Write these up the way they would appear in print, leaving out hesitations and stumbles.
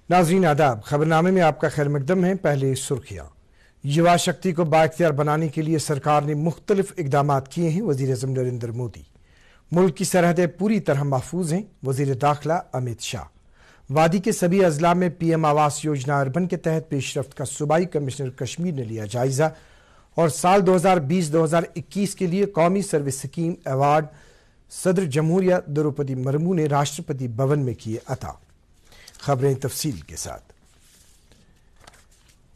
नाज़रीन आदाब, खबरनामे में आपका खैर मकदम है। पहले सुर्खियां। युवा शक्ति को बाइख्तियार बनाने के लिए सरकार ने मुख्तलिफ इकदाम किए हैं। वज़ीर-ए-आज़म नरेंद्र मोदी। मुल्क की सरहदें पूरी तरह महफूज हैं। वज़ीर दाखिला अमित शाह। वादी के सभी अजला में PM आवास योजना अर्बन के तहत पेशरफ्त का सूबाई कमिश्नर कश्मीर ने लिया जायजा। और साल 2020-2021 के लिए कौमी सर्विस स्कीम अवार्ड सदर जमहूरिया द्रौपदी मुर्मू ने राष्ट्रपति भवन में किए अता। खबरें तफसील के साथ।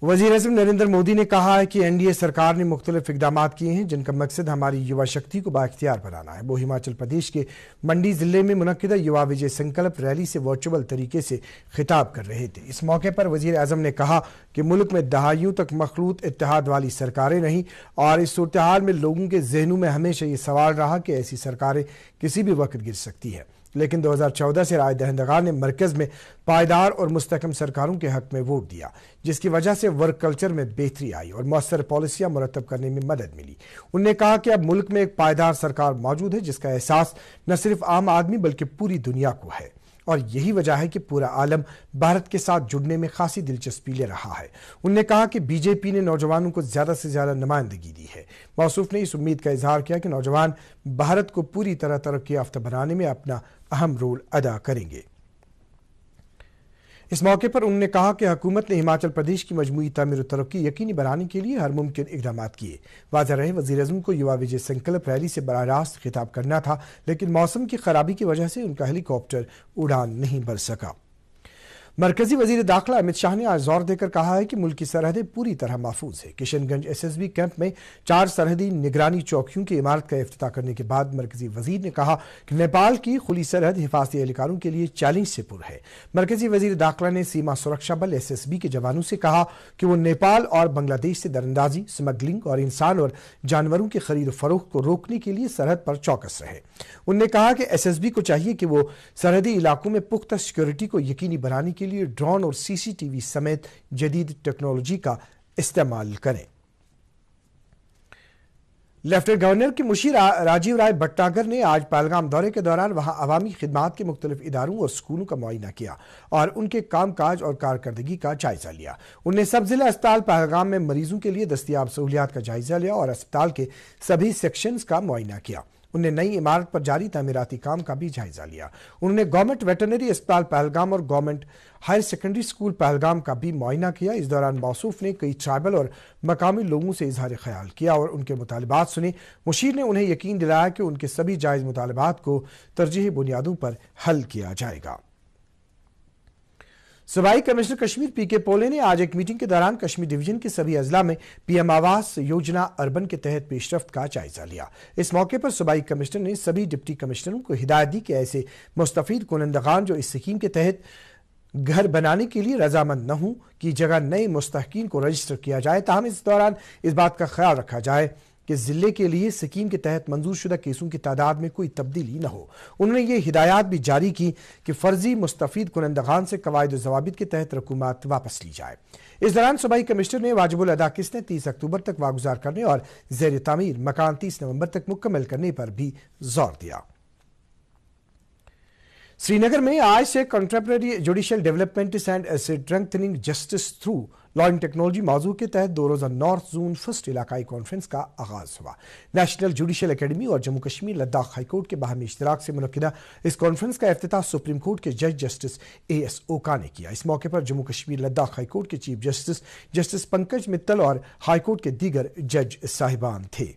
वज़ीर-ए-आज़म नरेंद्र मोदी ने कहा है कि NDA सरकार ने मुख्तलिफ इकदाम किए हैं जिनका मकसद हमारी युवा शक्ति को बाइख्तियार बनाना है। वो हिमाचल प्रदेश के मंडी जिले में मुनक्किदा युवा विजय संकल्प रैली से वर्चुअल तरीके से खिताब कर रहे थे। इस मौके पर वज़ीर-ए-आज़म ने कहा कि मुल्क में दहाइयों तक मखलूत इत्तेहाद वाली सरकारें रहीं और इस सूरत हाल में लोगों के जहनों में हमेशा ये सवाल रहा कि ऐसी सरकारें किसी भी वक्त गिर सकती है। लेकिन 2014 से राय दहिंदगान ने मरकज में पायदार और मुस्तहकम सरकारों के हक में वोट दिया, जिसकी वजह से वर्क कल्चर में बेहतरी आई और मौसर पॉलिसियां मुरतब करने में मदद मिली। उन्होंने कहा कि अब मुल्क में एक पायदार सरकार मौजूद है जिसका एहसास न सिर्फ आम आदमी बल्कि पूरी दुनिया को है और यही वजह है कि पूरा आलम भारत के साथ जुड़ने में खासी दिलचस्पी ले रहा है। उन्होंने कहा कि BJP ने नौजवानों को ज्यादा से ज्यादा नुमाइंदगी दी है। मौसूफ ने इस उम्मीद का इजहार किया कि नौजवान भारत को पूरी तरह तरक्की याफ्ता बनाने में अपना अहम रोल अदा करेंगे। इस मौके पर उन्होंने कहा कि हुकूमत ने हिमाचल प्रदेश की मजमूई तामीर और तरक्की यकीनी बनाने के लिए हर मुमकिन इकदाम किए। वाज़ेह रहे वज़ीर-ए-आज़म को युवा विजय संकल्प रैली से बराह रास्त खिताब करना था, लेकिन मौसम की खराबी की वजह से उनका हेलीकॉप्टर उड़ान नहीं भर सका। मरकजी वजीर दाखिला अमित शाह ने आज जोर देकर कहा है कि मुल्क की सरहदें पूरी तरह महफूज है। किशनगंज SSB कैंप में 4 सरहदी निगरानी चौकियों की इमारत का इफ्तिताह करने के बाद मरकजी वजीर ने कहा कि नेपाल की खुली सरहद हिफाजती एहलकारों के लिए चैलेंज से पुर है। मरकजी वजीर दाखिला ने सीमा सुरक्षा बल SSB के जवानों से कहा कि वो नेपाल और बांग्लादेश से दरअंदाजी, स्मगलिंग और इंसान और जानवरों की खरीद फरोख्त को रोकने के लिए सरहद पर चौकस रहे। उन्होंने कहा कि SSB को चाहिए कि वो सरहदी इलाकों में पुख्ता सिक्योरिटी को यकीनी बनाने के लिए ड्रोन और CCTV समेत जदीद टेक्नोलॉजी का इस्तेमाल करें। लेफ्टिनेंट गवर्नर के मुशीर राजीव राय भट्टागर ने आज पहलगाम दौरे के दौरान वहां अवामी खिदमात के मुख्तलिफ इदारों और स्कूलों का मुआयना किया और उनके कामकाज और कारकर्दगी का जायजा लिया। उन्हें सब जिला अस्पताल पहलगाम में मरीजों के लिए दस्तयाब सहूलियात का जायजा लिया और अस्पताल के सभी सेक्शंस का मुआयना किया। उन्होंने नई इमारत पर जारी तामीराती काम का भी जायजा लिया। उन्होंने गवर्नमेंट वेटरनरी अस्पताल पहलगाम और government higher secondary school Pahalgam का भी मुआयना किया। इस दौरान मौसूफ ने कई ट्राइबल और मकामी लोगों से इजहार ख्याल किया और उनके मुतालबात सुने। मुशीर ने उन्हें यकीन दिलाया कि उनके सभी जायज मुतालबात को तरजीही बुनियादों पर हल किया जाएगा। सूबाई कमिश्नर कश्मीर PK पोले ने आज एक मीटिंग के दौरान कश्मीर डिवीजन के सभी अजला में PM आवास योजना अर्बन के तहत पेशरफ्त का जायजा लिया। इस मौके पर सूबाई कमिश्नर ने सभी डिप्टी कमिश्नरों को हिदायत दी कि ऐसे मुस्तफीद कुनंदगान जो इस स्कीम के तहत घर बनाने के लिए रजामंद न हों की जगह नए मुस्तहकीन को रजिस्टर किया जाए। ताहम इस दौरान इस बात का ख्याल रखा जाए कि जिले के लिए स्कीम के तहत मंजूर शुदा केसों की तादाद में कोई तब्दीली न हो। उन्होंने ये हिदायत भी जारी की कि फर्जी मुस्तफीद कुनंदगान से कवायद ज़वाबित के तहत रकूमत वापस ली जाए। इस दौरान सूबाई कमिश्नर ने वाजिबुल अदा किस्तें 30 अक्टूबर तक वागुजार करने और ज़ेर तामीर मकान 30 नवंबर तक मुकम्मल करने पर भी जोर दिया। श्रीनगर में आज से contemporary judicial development and strengthening justice through law and technology मौजू के तहत 2 रोजा नॉर्थ जोन फर्स्ट इलाकाई कॉन्फ्रेंस का आगाज हुआ। नेशनल जुडिशल एकेडमी और जम्मू कश्मीर लद्दाख हाईकोर्ट के बाहमी इश्तराक से मुनक्किदा इस कॉन्फ्रेंस का इफ्तिताह सुप्रीम कोर्ट के जज जस्टिस AS ओका ने किया। इस मौके पर जम्मू कश्मीर लद्दाख हाईकोर्ट के चीफ जस्टिस पंकज मित्तल और हाईकोर्ट के दीगर जज साहिबान थे।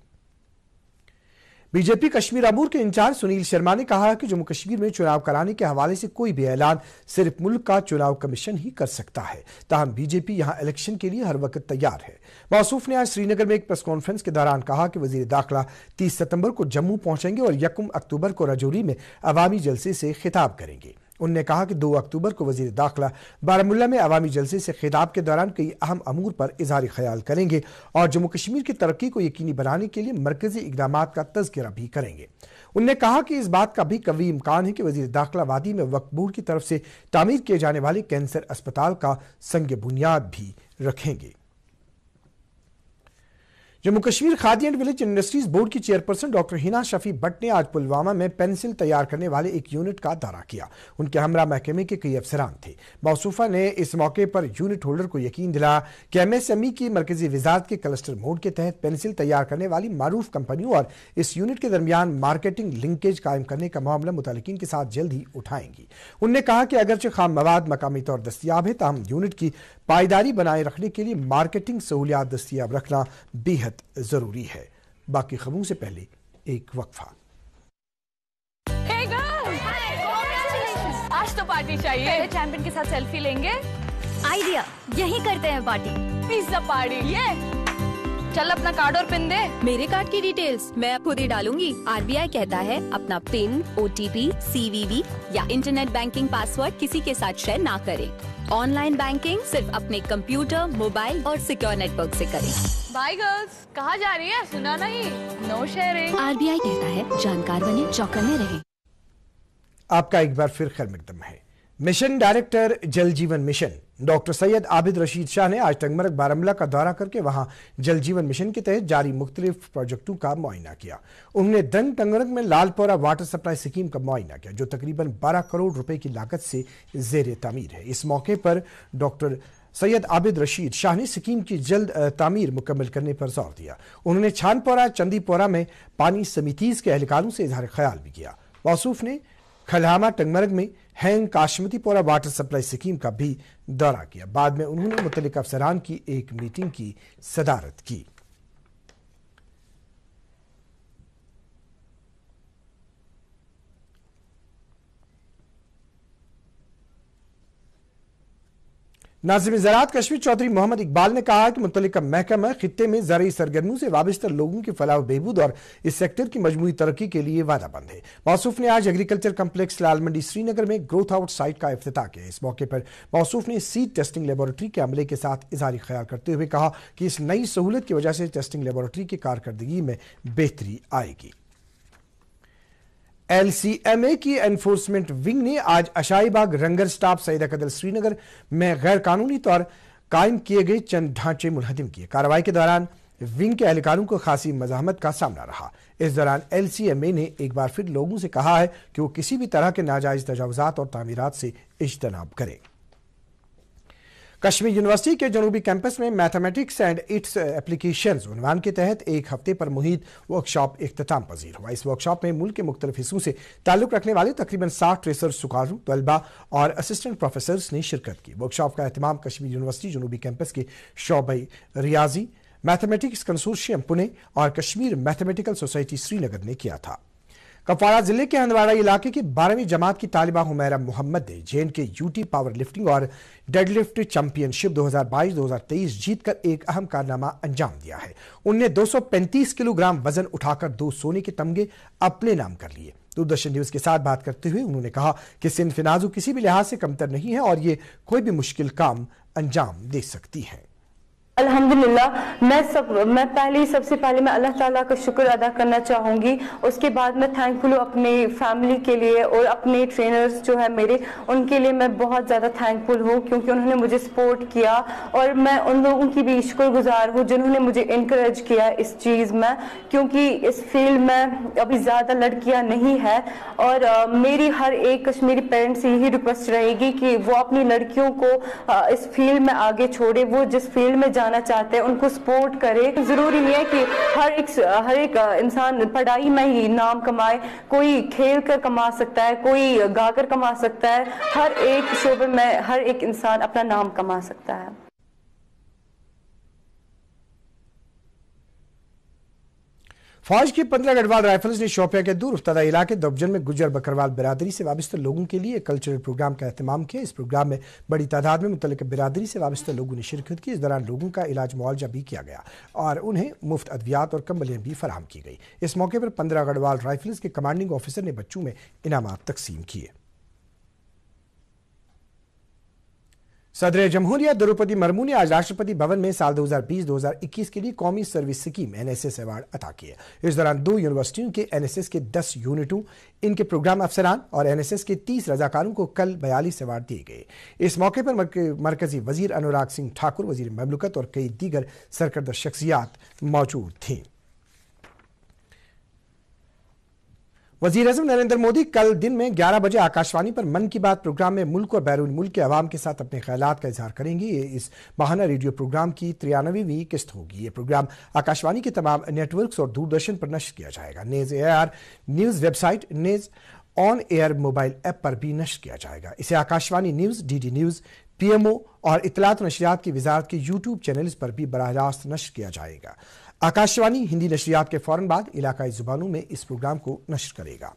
BJP कश्मीर अमूर के इंचार्ज सुनील शर्मा ने कहा कि जम्मू कश्मीर में चुनाव कराने के हवाले से कोई भी ऐलान सिर्फ मुल्क का चुनाव कमीशन ही कर सकता है। ताहम BJP यहां इलेक्शन के लिए हर वक्त तैयार है। मौसूफ ने आज श्रीनगर में एक प्रेस कॉन्फ्रेंस के दौरान कहा कि वजीर दाखिला 30 सितंबर को जम्मू पहुंचेंगे और 1 अक्टूबर को राजौरी में अवामी जलसे से खिताब करेंगे। उन्होंने कहा कि 2 अक्टूबर को वजीर दाखिला बारामुल्ला में अवामी जलसे से खिताब के दौरान कई अहम अमूर पर इजहार ख्याल करेंगे और जम्मू कश्मीर की तरक्की को यकीनी बनाने के लिए मरकजी इकदाम का तज़किरा भी करेंगे। उन्होंने कहा कि इस बात का भी कवी इम्कान है कि वजीर दाखिला वादी में वक्फ बोर्ड की तरफ से तामीर किए जाने वाले कैंसर अस्पताल का संग बुनियाद भी रखेंगे। Jammu Kashmir khadi and village industries board की चेयरपर्सन डॉक्टर हिना शफी भट्ट ने आज पुलवामा में पेंसिल तैयार करने वाले एक यूनिट का दौरा किया। उनके हमरा महकमे के कई अफसरान थे। मौसूफा ने इस मौके पर यूनिट होल्डर को यकीन दिलाया कि MSME की मरकजी वजारत के क्लस्टर मोड के तहत पेंसिल तैयार करने वाली मारूफ कंपनियों और इस यूनिट के दरमियान मार्केटिंग लिंकेज कायम करने का मामला मुतल्लिकीन के साथ जल्द ही उठाएंगी। उन्होंने कहा कि अगरचे खाम मवाद मकामी तौर दस्तियाब है, ताहम यूनिट की पायदारी बनाए रखने के लिए मार्केटिंग सहूलियात दस्तियाब रखना बेहद जरूरी है। बाकी खबरों से पहले एक वक्फा। Hey girls! आज तो पार्टी चाहिए। पहले चैंपियन के साथ सेल्फी लेंगे। आइडिया, यही करते हैं पार्टी। Pizza party. ये चल अपना कार्ड और पिन दे। मेरे कार्ड की डिटेल्स मैं खुद ही डालूंगी। RBI कहता है अपना पिन, OTP, CVV या इंटरनेट बैंकिंग पासवर्ड किसी के साथ शेयर ना करें। ऑनलाइन बैंकिंग सिर्फ अपने कंप्यूटर, मोबाइल और सिक्योर नेटवर्क से करें। बाय गर्ल्स, कहाँ जा रही है? सुना नहीं? No sharing. RBI कहता है जानकार बने, चौकन्ने रहें। आपका एक बार फिर खैर मकदम है। मिशन डायरेक्टर जल जीवन मिशन डॉक्टर सैयद आबिद रशीद शाह ने आज टंगमरग बारामूला का दौरा करके वहां जल जीवन मिशन के तहत जारी मुख्तलिफ प्रोजेक्टों का मुआयना किया। उन्होंने दंग टंगमरग में लालपोरा वाटर सप्लाई स्कीम का मुआयना किया, जो तकरीबन 12 करोड़ रुपए की लागत से जेर तामीर है। इस मौके पर डॉक्टर सैयद आबिद रशीद शाह ने स्कीम की जल्द तामीर मुकम्मल करने पर जोर दिया। उन्होंने छानपोरा चंदीपोरा में पानी समितीज के एहलकारों से इजहार ख्याल भी किया। मौसूफ ने खलहामा टंगमरग में हैंग काशमतीपोरा वाटर सप्लाई स्कीम का भी दौरा किया। बाद में उन्होंने मुतल्लिक अफसरान की एक मीटिंग की सदारत की। नाज़िम ज़राअत कश्मीर चौधरी मोहम्मद इकबाल ने कहा कि मुतल्लिका महकमा खित्ते में ज़रई सरगर्मियों से वाबस्ता लोगों की फलाह बहबूद और इस सेक्टर की मजमूई तरक्की के लिए वादाबंद है। मौसूफ ने आज एग्रीकल्चर कम्प्लेक्स लाल मंडी श्रीनगर में ग्रोथ आउट साइट का इफ्तिताह किया। इस मौके पर मौसूफ ने सीड टेस्टिंग लेबोरेटरी के अमले के साथ इज़हारी ख्याल करते हुए कहा कि इस नई सहूलत की वजह से टेस्टिंग लेबोरेटरी की कारकर्दगी में बेहतरी आएगी। LCMA की एनफोर्समेंट विंग ने आज अशाईबाग रंगर स्टाफ सईदा कदल श्रीनगर में गैर कानूनी तौर कायम किए गए चंद ढांचे मुनहदिम किए। कार्रवाई के दौरान विंग के एहलकारों को खासी मज़ाहमत का सामना रहा। इस दौरान LCMA ने एक बार फिर लोगों से कहा है कि वो किसी भी तरह के नाजायज तजावुजात और तामीरात से इज्तनाब करें। कश्मीर यूनिवर्सिटी के जनूबी कैंपस में मैथमेटिक्स एंड इट्स एप्लीकेशंस उन्वान के तहत एक हफ्ते पर मुहित वर्कशॉप इख्तिताम पजीर हुआ। इस वर्कशॉप में मुल्क के मुख्तलिफ हिस्सों से ताल्लुक रखने वाले तकरीबन 60 रिसर्च सुकारों, तलबा और असिस्टेंट प्रोफेसर्स ने शिरकत की। वर्कशॉप का एहतमाम कश्मीर यूनिवर्सिटी जनूबी कैंपस के शोबे रियाजी, मैथमेटिक्स कंसोर्शियम पुणे और कश्मीर मैथमेटिकल सोसाइटी श्रीनगर ने किया था। कपवाड़ा जिले के हंदवाड़ा इलाके की 12वीं जमात की तालिबा हुमैरा मोहम्मद ने JNK UT पावर लिफ्टिंग और डेडलिफ्ट चैंपियनशिप 2022-2023 जीतकर एक अहम कारनामा अंजाम दिया है। उनने 235 किलोग्राम वजन उठाकर 2 सोने के तमगे अपने नाम कर लिए। दूरदर्शन न्यूज के साथ बात करते हुए उन्होंने कहा कि सिंध फिनाजू किसी भी लिहाज से कमतर नहीं है और ये कोई भी मुश्किल काम अंजाम दे सकती है। अल्हम्दुलिल्लाह मैं सबसे पहले मैं अल्लाह ताला का शुक्र अदा करना चाहूँगी। उसके बाद मैं थैंकफुल हूँ अपने फैमिली के लिए और अपने ट्रेनर्स जो है मेरे, उनके लिए मैं बहुत ज़्यादा थैंकफुल हूँ क्योंकि उन्होंने मुझे सपोर्ट किया और मैं उन लोगों की भी शुक्रगुजार हूँ जिन्होंने मुझे इनकरेज किया इस चीज़ में, क्योंकि इस फील्ड में अभी ज़्यादा लड़कियाँ नहीं है और मेरी हर एक कश्मीरी पेरेंट्स से यही रिक्वेस्ट रहेगी कि वो अपनी लड़कियों को इस फील्ड में आगे छोड़े। वो जिस फील्ड में जाना चाहते हैं उनको सपोर्ट करे। जरूरी नहीं है कि हर एक इंसान पढ़ाई में ही नाम कमाए, कोई खेल कर कमा सकता है, कोई गाकर कमा सकता है। हर एक शोबे में हर एक इंसान अपना नाम कमा सकता है। फौज की 15 गढ़वाल राइफल्स ने शोपिया के दूर उफ्तादा इलाके दबजन में गुजर बकरवाल बिरादरी से वाबस्ता लोगों के लिए कल्चरल प्रोग्राम का एहतमाम किया। इस प्रोग्राम में बड़ी तादाद में मुतल्लिका बिरादरी से वाबस्ता लोगों ने शिरकत की। इस दौरान लोगों का इलाज मुआवजा भी किया गया और उन्हें मुफ्त अद्वियात और कंबलियाँ भी फराहम की गई। इस मौके पर 15 गढ़वाल राइफल्स के कमांडिंग ऑफिसर ने बच्चों में इनामात तकसीम किए। सदर जमहूरिया द्रौपदी मुर्मू ने आज राष्ट्रपति भवन में साल 2020-2021 के लिए कौमी सर्विस स्कीम एनएसएस अवार्ड अता किए। इस दौरान 2 यूनिवर्सिटियों के एनएसएस के 10 यूनिटों, इनके प्रोग्राम अफसरान और एनएसएस के 30 रजाकारों को कल 42 अवार्ड दिए गए। इस मौके पर मरकजी वजीर अनुराग सिंह ठाकुर, वजीर ममलकत और कई दीगर सरकर्दा शख्सियात मौजूद थीं। वजीर आज़म नरेंद्र मोदी कल दिन में 11 बजे आकाशवाणी पर मन की बात प्रोग्राम में मुल्क और बैरून मुल्क के अवाम के साथ अपने ख्यालात का इजहार करेंगे। ये इस माहाना रेडियो प्रोग्राम की 93वीं किस्त होगी। ये प्रोग्राम आकाशवाणी के तमाम नेटवर्क्स और दूरदर्शन पर नश्र किया जाएगा। Naz AIR news website, Naz on air mobile app पर भी नश्र किया जाएगा। इसे Akashvani news, DD news, PMO और इत्तलात और नशरियात की वजारत के यूट्यूब चैनल्स पर भी बराह रास्त नश्र किया जाएगा। आकाशवाणी हिंदी नशरियात के फौरन बाद इलाकाई जुबानों में इस प्रोग्राम को नश्र करेगा।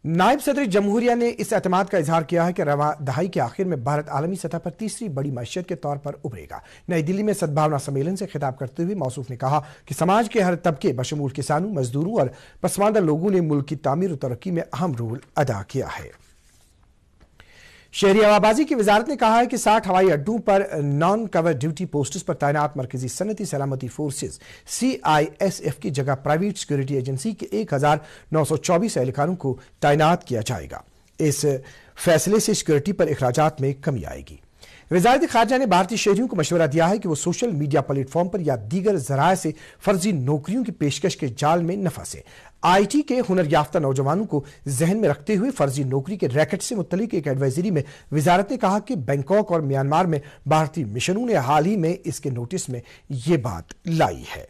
नायब सदर जमहूरिया ने इस एतमाद का इजहार किया है कि रवां दहाई के आखिर में भारत आलमी सतह पर तीसरी बड़ी मईशत के तौर पर उभरेगा। नई दिल्ली में सद्भावना सम्मेलन से खिताब करते हुए मौसूफ ने कहा कि समाज के हर तबके बशमूल किसानों, मजदूरों और पसमानदा लोगों ने मुल्क की तामीर और तरक्की में अहम रोल अदा किया है। शहरी हवाबाजी की वजारत ने कहा है कि 60 हवाई अड्डों पर नॉन कवर ड्यूटी पोस्ट्स पर तैनात मरकजी सनती सलामती फोर्सेज CISF की जगह प्राइवेट सिक्योरिटी एजेंसी के 1924 एहलकारों को तैनात किया जाएगा। इस फैसले से सिक्योरिटी पर अखराजात में कमी आएगी। वजारत खारजा ने भारतीय शहरियों को मशवरा दिया है कि वो सोशल मीडिया प्लेटफॉर्म पर या दीगर जराए से फर्जी नौकरियों की पेशकश के जाल में न फंसे। IT के हुनर याफ्ता नौजवानों को जहन में रखते हुए फर्जी नौकरी के रैकेट से मुतल्लिक एक एडवाइजरी में वजारत ने कहा कि बैंकॉक और म्यांमार में भारतीय मिशनों ने हाल ही में इसके नोटिस में ये बात लाई है।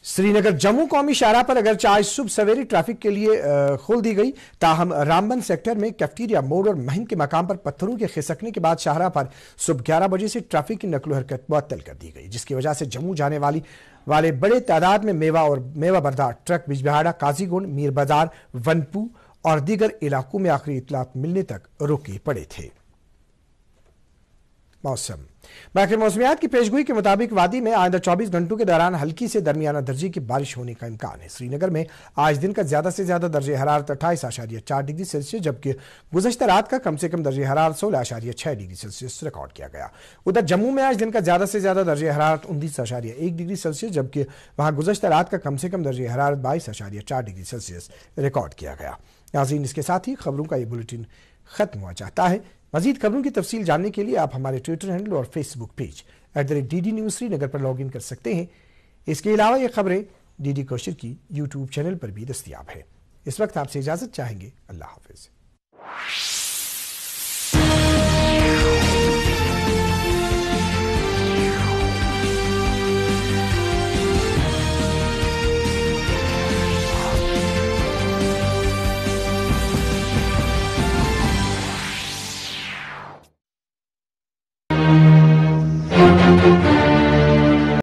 श्रीनगर जम्मू कौमी शाहराह पर अगरचे आज सुबह सवेरे ट्रैफिक के लिए खोल दी गई, ताहम रामबन सेक्टर में कैफ्टेरिया मोड़ और महिंद के मकाम पर पत्थरों के खिसकने के बाद शाहराह पर सुबह 11 बजे से ट्रैफिक की नकलो हरकत मुअत्तल कर दी गई, जिसकी वजह से जम्मू जाने वाले बड़े तादाद में मेवा बरदार ट्रक बिजबिहाड़ा, काजीगुंड, मीर बाजार, वनपू और दीगर इलाकों में आखिरी इतलात मिलने तक रुके पड़े थे। मौसम मौसमियात की पेशगोई के मुताबिक वादी में आइंदा 24 घंटों के दौरान हल्की से दरमियाना दर्जे की बारिश होने का इम्कान है। श्रीनगर में आज दिन का ज्यादा से ज्यादा दर्जे हरारत 28.4 डिग्री सेल्सियस, जबकि गुज़श्ता रात का कम से कम दर्जे हरारत 16.6 डिग्री सेल्सियस रिकॉर्ड किया गया। उधर जम्मू में आज दिन का ज्यादा से ज्यादा दर्जे हरारत 29.1 डिग्री सेल्सियस, जबकि वहां गुज़श्ता रात का कम से कम दर्जे हरारत 22.4 डिग्री सेल्सियस रिकॉर्ड किया गया। नाज़रीन, इसके साथ ही खबरों का ये बुलेटिन खत्म हुआ चाहता है। मजीद खबरों की तफसील जानने के लिए आप हमारे ट्विटर हैंडल और Facebook page @DD news Srinagar पर लॉग इन कर सकते हैं। इसके अलावा ये खबरें DD कौशल की यूट्यूब चैनल पर भी दस्तयाब है। इस वक्त आपसे इजाजत चाहेंगे। अल्लाह हाफिज। Thank you.